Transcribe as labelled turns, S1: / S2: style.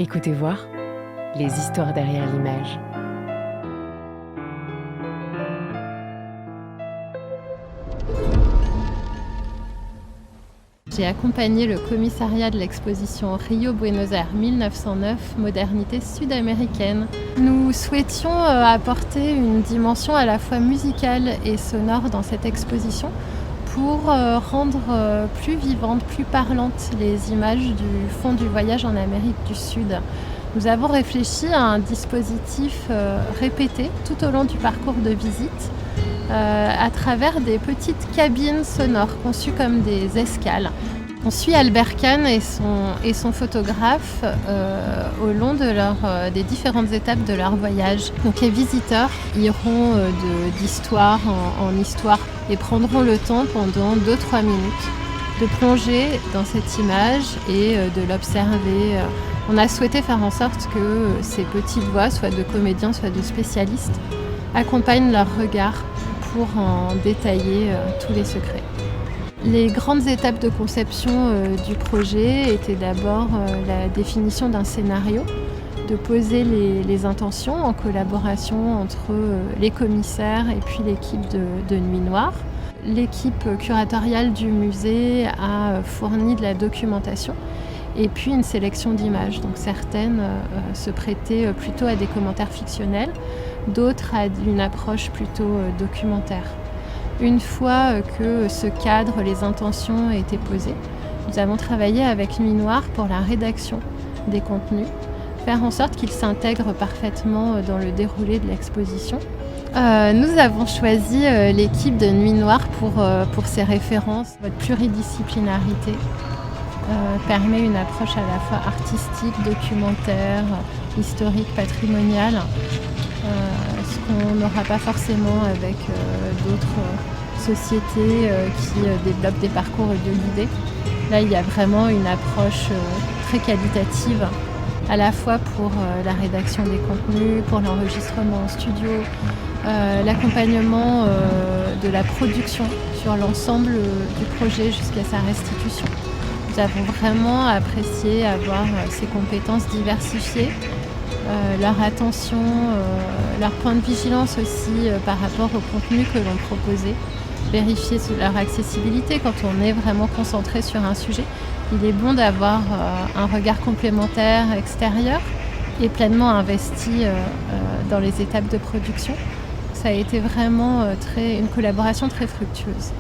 S1: Écoutez voir les histoires derrière l'image.
S2: J'ai accompagné le commissariat de l'exposition Rio-Buenos Aires 1909, modernité sud-américaine. Nous souhaitions apporter une dimension à la fois musicale et sonore dans cette exposition pour rendre plus vivantes, plus parlantes les images du fond du voyage en Amérique du Sud. Nous avons réfléchi à un dispositif répété tout au long du parcours de visite à travers des petites cabines sonores conçues comme des escales. On suit Albert Kahn et son photographe au long des différentes étapes de leur voyage. Donc les visiteurs iront d'histoire en histoire et prendront le temps pendant 2-3 minutes de plonger dans cette image et de l'observer. On a souhaité faire en sorte que ces petites voix, soit de comédiens, soit de spécialistes, accompagnent leur regard pour en détailler tous les secrets. Les grandes étapes de conception du projet étaient d'abord la définition d'un scénario, de poser les intentions en collaboration entre les commissaires et puis l'équipe de Nuit Noire. L'équipe curatoriale du musée a fourni de la documentation et puis une sélection d'images. Donc certaines se prêtaient plutôt à des commentaires fictionnels, d'autres à une approche plutôt documentaire. Une fois que ce cadre, les intentions étaient posées, nous avons travaillé avec Nuit Noire pour la rédaction des contenus, faire en sorte qu'ils s'intègrent parfaitement dans le déroulé de l'exposition. Nous avons choisi l'équipe de Nuit Noire pour ses références. Votre pluridisciplinarité permet une approche à la fois artistique, documentaire, historique, patrimoniale, ce qu'on n'aura pas forcément avec d'autres sociétés qui développent des parcours audio-guidés. Là, il y a vraiment une approche très qualitative, à la fois pour la rédaction des contenus, pour l'enregistrement en studio, l'accompagnement de la production sur l'ensemble du projet jusqu'à sa restitution. Nous avons vraiment apprécié avoir ces compétences diversifiées, leur attention, leur point de vigilance aussi par rapport au contenu que l'on proposait, vérifier leur accessibilité quand on est vraiment concentré sur un sujet. Il est bon d'avoir un regard complémentaire extérieur et pleinement investi dans les étapes de production. Ça a été vraiment une collaboration très fructueuse.